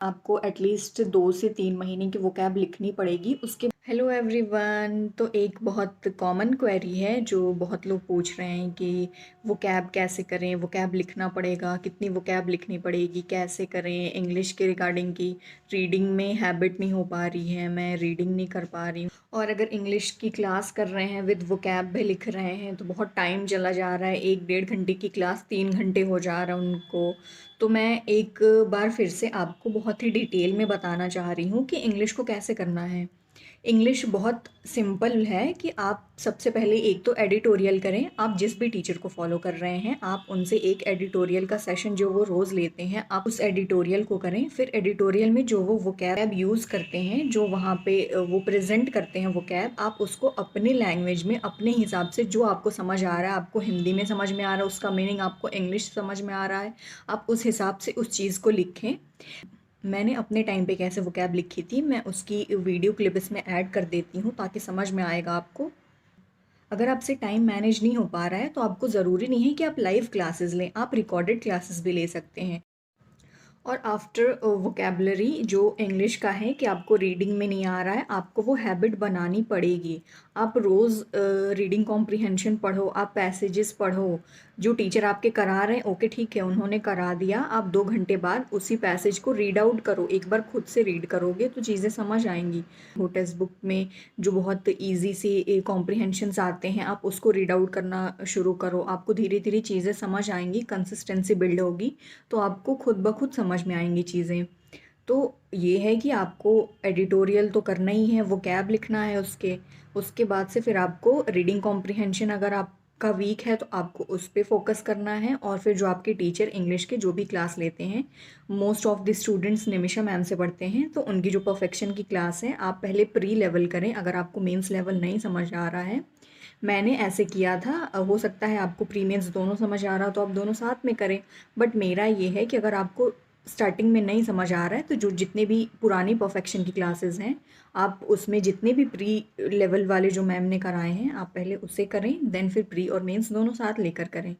आपको एटलीस्ट 2 से 3 महीने की वोकैब लिखनी पड़ेगी। उसके हेलो एवरीवन, तो एक बहुत कॉमन क्वेरी है जो बहुत लोग पूछ रहे हैं कि वोकैब कैसे करें, वोकैब लिखना पड़ेगा, कितनी वोकैब लिखनी पड़ेगी, कैसे करें। इंग्लिश के रिगार्डिंग की रीडिंग में हैबिट नहीं हो पा रही है, मैं रीडिंग नहीं कर पा रही हूँ, और अगर इंग्लिश की क्लास कर रहे हैं विद वोकैब भी लिख रहे हैं तो बहुत टाइम चला जा रहा है। 1 डेढ़ घंटे की क्लास 3 घंटे हो जा रहा है उनको। तो मैं एक बार फिर से आपको बहुत ही डिटेल में बताना चाह रही हूँ कि इंग्लिश को कैसे करना है। इंग्लिश बहुत सिंपल है कि आप सबसे पहले एक तो एडिटोरियल करें। आप जिस भी टीचर को फॉलो कर रहे हैं, आप उनसे एक एडिटोरियल का सेशन जो वो रोज़ लेते हैं, आप उस एडिटोरियल को करें। फिर एडिटोरियल में जो वो वोकैब यूज़ करते हैं, जो वहाँ पे वो प्रेजेंट करते हैं वोकैब, आप उसको अपने लैंग्वेज में अपने हिसाब से जो आपको समझ आ रहा है, आपको हिंदी में समझ में आ रहा है उसका मीनिंग, आपको इंग्लिश समझ में आ रहा है, आप उस हिसाब से उस चीज़ को लिखें। मैंने अपने टाइम पे कैसे वोकैब लिखी थी, मैं उसकी वीडियो क्लिप इसमें ऐड कर देती हूँ ताकि समझ में आएगा आपको। अगर आपसे टाइम मैनेज नहीं हो पा रहा है तो आपको ज़रूरी नहीं है कि आप लाइव क्लासेस लें, आप रिकॉर्डेड क्लासेस भी ले सकते हैं। और आफ्टर वोकेबलरी जो इंग्लिश का है कि आपको रीडिंग में नहीं आ रहा है, आपको वो हैबिट बनानी पड़ेगी। आप रोज़ रीडिंग कॉम्प्रिहेंशन पढ़ो, आप पैसेजेस पढ़ो। जो टीचर आपके करा रहे हैं, ओके ठीक है, उन्होंने करा दिया, आप 2 घंटे बाद उसी पैसेज को रीड आउट करो। एक बार खुद से रीड करोगे तो चीज़ें समझ आएंगी। वो टेक्स्ट बुक में जो बहुत ईजी से कॉम्प्रिहेंशंस आते हैं, आप उसको रीड आउट करना शुरू करो। आपको धीरे धीरे चीज़ें समझ आएंगी, कंसिस्टेंसी बिल्ड होगी, तो आपको खुद ब खुद समझ में आएंगी चीज़ें। तो ये है कि आपको एडिटोरियल तो करना ही है, वो कैब लिखना है उसके बाद से फिर आपको रीडिंग कॉम्प्रिहेंशन, अगर आपका वीक है तो आपको उस पर फोकस करना है। और फिर जो आपके टीचर इंग्लिश के जो भी क्लास लेते हैं, most of the students Nimisha ma'am से पढ़ते हैं, तो उनकी जो परफेक्शन की क्लास है, आप पहले प्री लेवल करें अगर आपको मेंस लेवल नहीं समझ आ रहा है। मैंने ऐसे किया था। हो सकता है आपको प्री मेंस दोनों समझ आ रहा हो तो आप दोनों साथ में करें, बट मेरा ये है कि अगर आपको स्टार्टिंग में नहीं समझ आ रहा है तो जो जितने भी पुरानी परफेक्शन की क्लासेस हैं, आप उसमें जितने भी प्री लेवल वाले जो मैम ने कराए हैं, आप पहले उससे करें, देन फिर प्री और मेंस दोनों साथ लेकर करें।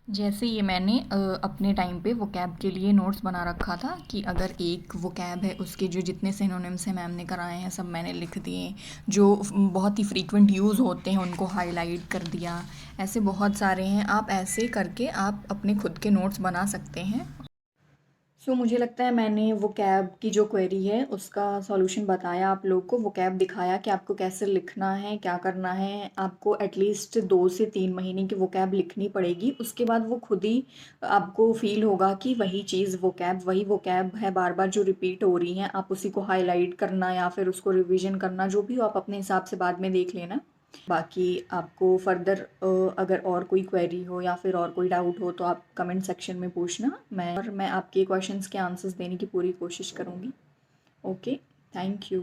जैसे ये मैंने अपने टाइम पे वोकैब के लिए नोट्स बना रखा था कि अगर एक वोकैब है उसके जो जितने सिनोनिम्स हैं मैम ने कराए हैं, सब मैंने लिख दिए। जो बहुत ही फ्रीक्वेंट यूज़ होते हैं उनको हाईलाइट कर दिया। ऐसे बहुत सारे हैं, आप ऐसे करके आप अपने खुद के नोट्स बना सकते हैं। सो मुझे लगता है मैंने वो कैब की जो क्वेरी है उसका सॉल्यूशन बताया आप लोग को, वो कैब दिखाया कि आपको कैसे लिखना है, क्या करना है। आपको एटलीस्ट 2 से 3 महीने की वो कैब लिखनी पड़ेगी। उसके बाद वो खुद ही आपको फील होगा कि वही चीज़ वही वो कैब है बार बार जो रिपीट हो रही हैं, आप उसी को हाईलाइट करना या फिर उसको रिविज़न करना, जो भी हो आप अपने हिसाब से बाद में देख लेना। बाकी आपको फर्दर अगर और कोई क्वेरी हो या फिर और कोई डाउट हो तो आप कमेंट सेक्शन में पूछना, मैं आपके क्वेश्चंस के आंसर्स देने की पूरी कोशिश करूँगी। Okay, thank you.